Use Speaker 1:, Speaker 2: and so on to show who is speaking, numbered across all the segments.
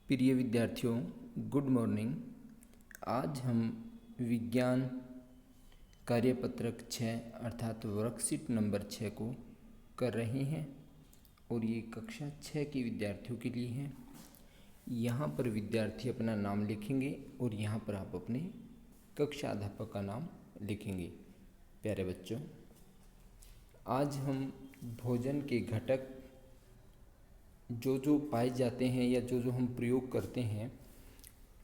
Speaker 1: प्रिय विद्यार्थियों, good morning. आज हम विज्ञान कार्यपत्रक 6 अर्थात वर्कशीट नंबर 6 को कर रहे हैं और ये कक्षा 6 के विद्यार्थियों के लिए है। यहाँ पर विद्यार्थी अपना नाम लिखेंगे और यहाँ पर आप अपने कक्षा अध्यापक का नाम लिखेंगे। प्यारे बच्चों, आज हम भोजन के घटक जो पाए जाते हैं या जो हम प्रयोग करते हैं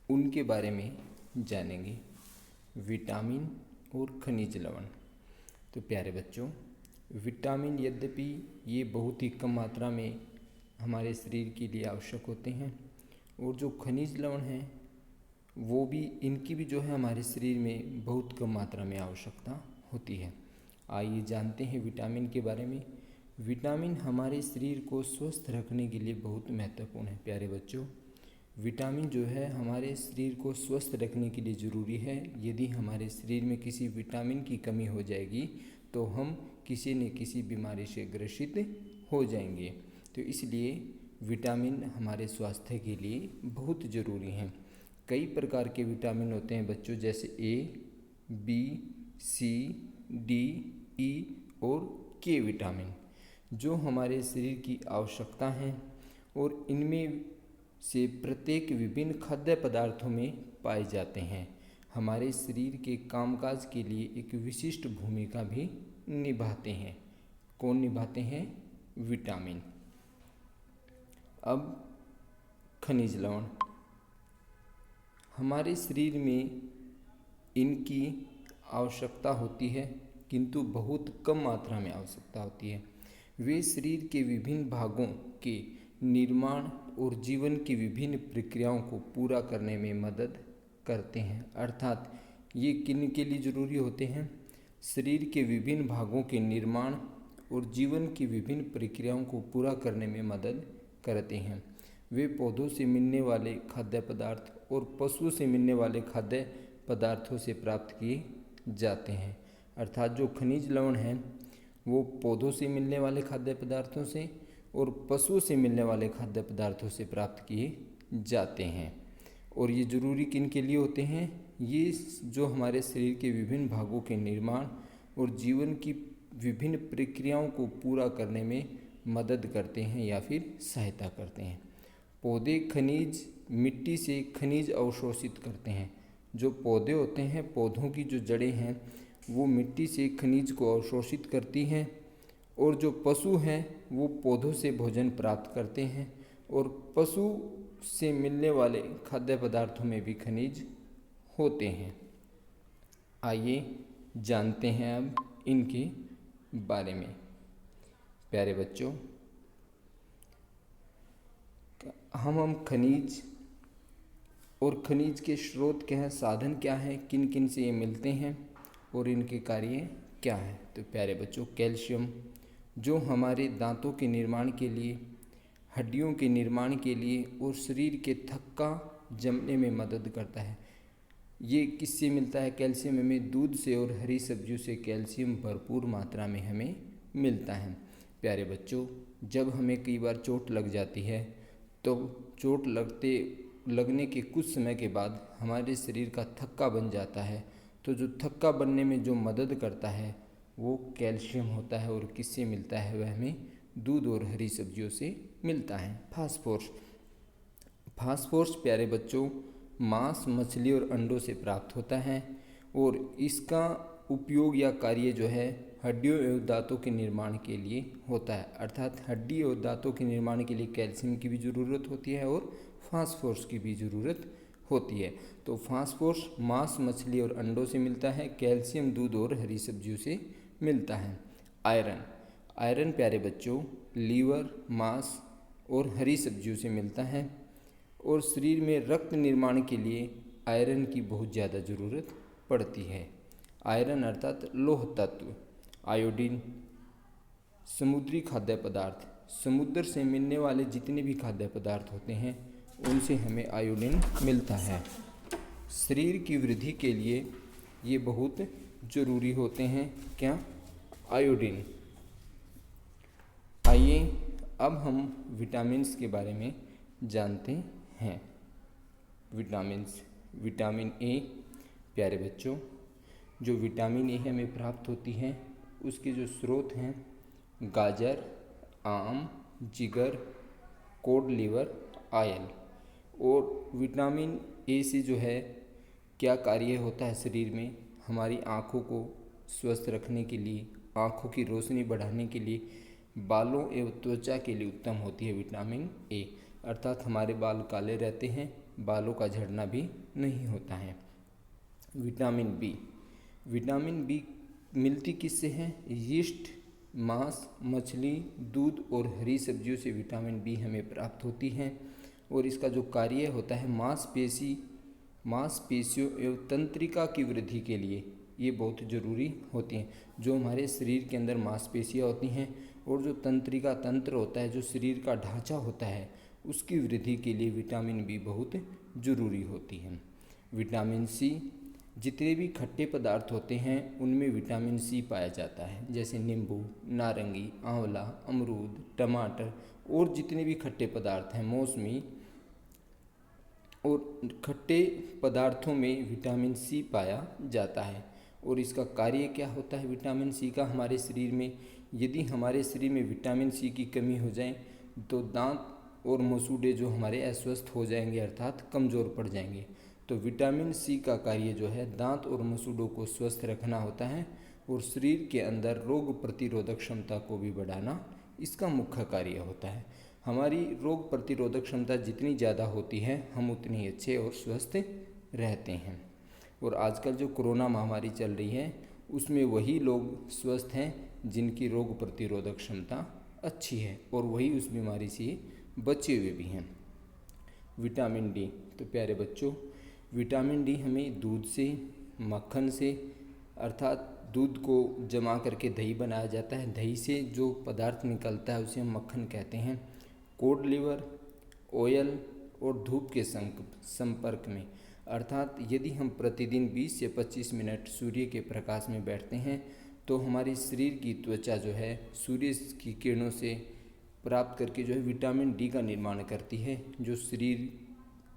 Speaker 1: उनके बारे में जानेंगे। विटामिन और खनिज लवण। तो प्यारे बच्चों, विटामिन यद्यपि ये बहुत ही कम मात्रा में हमारे शरीर के लिए आवश्यक होते हैं और जो खनिज लवण हैं वो भी इनकी भी जो है हमारे शरीर में बहुत कम मात्रा में आवश्यकता होती है। आइए जानते हैं विटामिन के बारे में। विटामिन हमारे शरीर को स्वस्थ रखने के लिए बहुत महत्वपूर्ण है। प्यारे बच्चों, विटामिन जो है हमारे शरीर को स्वस्थ रखने के लिए ज़रूरी है। यदि हमारे शरीर में किसी विटामिन की कमी हो जाएगी तो हम किसी न किसी बीमारी से ग्रसित हो जाएंगे। तो इसलिए विटामिन हमारे स्वास्थ्य के लिए बहुत ज़रूरी हैं। कई प्रकार के विटामिन होते हैं बच्चों, जैसे ए, बी, सी, डी, ई और के विटामिन, जो हमारे शरीर की आवश्यकता हैं और इनमें से प्रत्येक विभिन्न खाद्य पदार्थों में पाए जाते हैं। हमारे शरीर के कामकाज के लिए एक विशिष्ट भूमिका भी निभाते हैं। कौन निभाते हैं? विटामिन। अब खनिज लवण। हमारे शरीर में इनकी आवश्यकता होती है किंतु बहुत कम मात्रा में आवश्यकता होती है। वे शरीर के विभिन्न भागों के निर्माण और जीवन की विभिन्न प्रक्रियाओं को पूरा करने में मदद करते हैं। अर्थात ये किन के लिए ज़रूरी होते हैं? शरीर के विभिन्न भागों के निर्माण और जीवन की विभिन्न प्रक्रियाओं को पूरा करने में मदद करते हैं। वे पौधों से मिलने वाले खाद्य पदार्थ और पशुओं से मिलने वाले खाद्य पदार्थों से प्राप्त किए जाते हैं। अर्थात जो खनिज लवण हैं वो पौधों से मिलने वाले खाद्य पदार्थों से और पशुओं से मिलने वाले खाद्य पदार्थों से प्राप्त किए जाते हैं। और ये ज़रूरी किन के लिए होते हैं? ये जो हमारे शरीर के विभिन्न भागों के निर्माण और जीवन की विभिन्न प्रक्रियाओं को पूरा करने में मदद करते हैं या फिर सहायता करते हैं। पौधे खनिज मिट्टी से खनिज अवशोषित करते हैं। जो पौधे होते हैं, पौधों की जो जड़ें हैं वो मिट्टी से खनिज को अवशोषित करती हैं और जो पशु हैं वो पौधों से भोजन प्राप्त करते हैं और पशु से मिलने वाले खाद्य पदार्थों में भी खनिज होते हैं। आइए जानते हैं अब इनके बारे में। प्यारे बच्चों, हम खनिज और खनिज के स्रोत क्या हैं, साधन क्या हैं, किन किन से ये मिलते हैं और इनके कार्य क्या हैं। तो प्यारे बच्चों, कैल्शियम जो हमारे दांतों के निर्माण के लिए, हड्डियों के निर्माण के लिए और शरीर के थक्का जमने में मदद करता है। ये किससे मिलता है? कैल्शियम हमें दूध से और हरी सब्जियों से कैल्शियम भरपूर मात्रा में हमें मिलता है। प्यारे बच्चों, जब हमें कई बार चोट लग जाती है तो चोट लगने के कुछ समय के बाद हमारे शरीर का थक्का बन जाता है। तो जो थक्का बनने में जो मदद करता है वो कैल्शियम होता है। और किससे मिलता है? वह हमें दूध और हरी सब्जियों से मिलता है। फास्फोरस। फास्फोरस प्यारे बच्चों मांस, मछली और अंडों से प्राप्त होता है और इसका उपयोग या कार्य जो है हड्डियों एवं दांतों के निर्माण के लिए होता है। अर्थात हड्डी और दांतों के निर्माण के लिए कैल्शियम की भी ज़रूरत होती है और फास्फोरस की भी ज़रूरत होती है। तो फास्फोरस मांस, मछली और अंडों से मिलता है। कैल्शियम दूध और हरी सब्जियों से मिलता है। आयरन। आयरन प्यारे बच्चों लीवर, मांस और हरी सब्जियों से मिलता है और शरीर में रक्त निर्माण के लिए आयरन की बहुत ज़्यादा ज़रूरत पड़ती है। आयरन अर्थात लौह तत्व। आयोडीन समुद्री खाद्य पदार्थ। समुद्र से मिलने वाले जितने भी खाद्य पदार्थ होते हैं उनसे हमें आयोडीन मिलता है। शरीर की वृद्धि के लिए ये बहुत ज़रूरी होते हैं। क्या? आयोडीन। आइए अब हम विटामिन्स के बारे में जानते हैं। Vitamin A. प्यारे बच्चों, जो विटामिन ए हमें प्राप्त होती हैं उसके जो स्रोत हैं गाजर, आम, जिगर, कोड लिवर, आयल। और विटामिन ए से जो है क्या कार्य होता है शरीर में, हमारी आँखों को स्वस्थ रखने के लिए, आँखों की रोशनी बढ़ाने के लिए, बालों एवं त्वचा के लिए उत्तम होती है विटामिन ए। अर्थात हमारे बाल काले रहते हैं, बालों का झड़ना भी नहीं होता है। विटामिन बी मिलती किससे है? यीस्ट, मांस, मछली, दूध और हरी सब्जियों से विटामिन बी हमें प्राप्त होती है। और इसका जो कार्य होता है मांसपेशियों एवं तंत्रिका की वृद्धि के लिए ये बहुत ज़रूरी होती हैं। जो हमारे शरीर के अंदर मांसपेशियाँ होती हैं और जो तंत्रिका तंत्र होता है, जो शरीर का ढांचा होता है, उसकी वृद्धि के लिए विटामिन बी बहुत ज़रूरी होती है। विटामिन सी, जितने भी खट्टे पदार्थ होते हैं उनमें विटामिन सी पाया जाता है, जैसे नींबू, नारंगी, आंवला, अमरूद, टमाटर और जितने भी खट्टे पदार्थ हैं, मौसमी और खट्टे पदार्थों में विटामिन सी पाया जाता है। और इसका कार्य क्या होता है विटामिन सी का हमारे शरीर में? यदि हमारे शरीर में विटामिन सी की कमी हो जाए तो दांत और मसूड़े जो हमारे अस्वस्थ हो जाएंगे, अर्थात कमज़ोर पड़ जाएंगे। तो विटामिन सी का कार्य जो है दांत और मसूड़ों को स्वस्थ रखना होता है और शरीर के अंदर रोग प्रतिरोधक क्षमता को भी बढ़ाना इसका मुख्य कार्य होता है। हमारी रोग प्रतिरोधक क्षमता जितनी ज़्यादा होती है हम उतनी अच्छे और स्वस्थ रहते हैं। और आजकल जो कोरोना महामारी चल रही है उसमें वही लोग स्वस्थ हैं जिनकी रोग प्रतिरोधक क्षमता अच्छी है और वही उस बीमारी से बचे हुए भी हैं। विटामिन डी, तो प्यारे बच्चों विटामिन डी हमें दूध से, मक्खन से, अर्थात दूध को जमा करके दही बनाया जाता है, दही से जो पदार्थ निकलता है उसे हम मक्खन कहते हैं। कोड लिवर, ऑयल और धूप के संपर्क में, अर्थात यदि हम प्रतिदिन 20 से 25 मिनट सूर्य के प्रकाश में बैठते हैं तो हमारी शरीर की त्वचा जो है सूर्य की किरणों से प्राप्त करके जो है विटामिन डी का निर्माण करती है, जो शरीर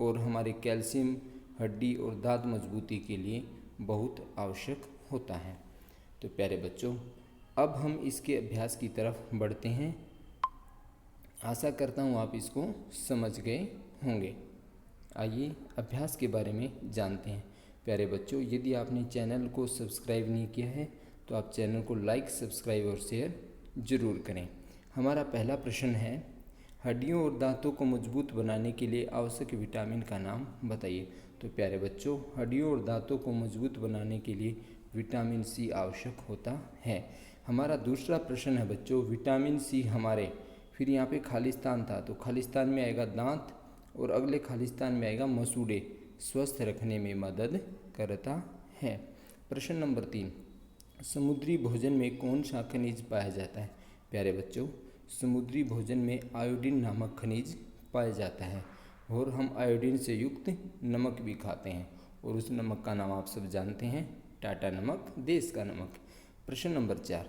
Speaker 1: और हमारे कैल्शियम, हड्डी और दांत मजबूती के लिए बहुत आवश्यक होता है। तो प्यारे बच्चों, अब हम इसके अभ्यास की तरफ बढ़ते हैं। आशा करता हूँ आप इसको समझ गए होंगे। आइए अभ्यास के बारे में जानते हैं। प्यारे बच्चों, यदि आपने चैनल को सब्सक्राइब नहीं किया है तो आप चैनल को लाइक, सब्सक्राइब और शेयर ज़रूर करें। हमारा पहला प्रश्न है, हड्डियों और दांतों को मजबूत बनाने के लिए आवश्यक विटामिन का नाम बताइए। तो प्यारे बच्चों, हड्डियों और दांतों को मजबूत बनाने के लिए विटामिन सी आवश्यक होता है। हमारा दूसरा प्रश्न है बच्चों, विटामिन सी हमारे, फिर यहाँ पे खालिस्तान था तो खालिस्तान में आएगा दांत और अगले खालिस्तान में आएगा मसूड़े, स्वस्थ रखने में मदद करता है। प्रश्न नंबर 3, समुद्री भोजन में कौन सा खनिज पाया जाता है? प्यारे बच्चों, समुद्री भोजन में आयोडीन नामक खनिज पाया जाता है और हम आयोडीन से युक्त नमक भी खाते हैं और उस नमक का नाम आप सब जानते हैं, टाटा नमक, देश का नमक। प्रश्न नंबर 4,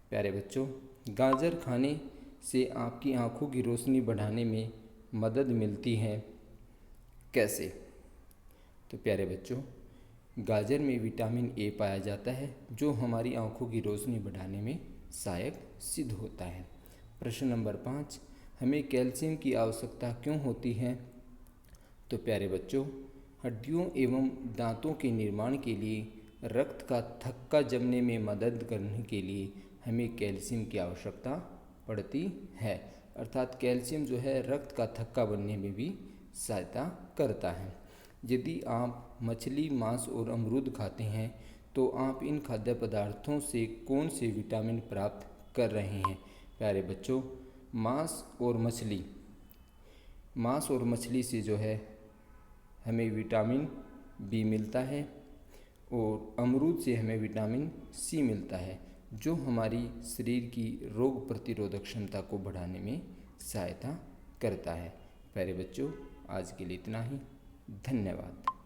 Speaker 1: प्यारे बच्चों, गाजर खाने से आपकी आँखों की रोशनी बढ़ाने में मदद मिलती है, कैसे? तो प्यारे बच्चों, गाजर में विटामिन ए पाया जाता है जो हमारी आँखों की रोशनी बढ़ाने में सहायक सिद्ध होता है। प्रश्न नंबर 5, हमें कैल्शियम की आवश्यकता क्यों होती है? तो प्यारे बच्चों, हड्डियों एवं दांतों के निर्माण के लिए, रक्त का थक्का जमने में मदद करने के लिए हमें कैल्शियम की आवश्यकता पड़ती है। अर्थात कैल्शियम जो है रक्त का थक्का बनने में भी सहायता करता है। यदि आप मछली, मांस और अमरूद खाते हैं तो आप इन खाद्य पदार्थों से कौन से विटामिन प्राप्त कर रहे हैं? प्यारे बच्चों, मांस और मछली से जो है हमें विटामिन बी मिलता है और अमरूद से हमें विटामिन सी मिलता है जो हमारी शरीर की रोग प्रतिरोधक क्षमता को बढ़ाने में सहायता करता है। प्यारे बच्चों, आज के लिए इतना ही। धन्यवाद।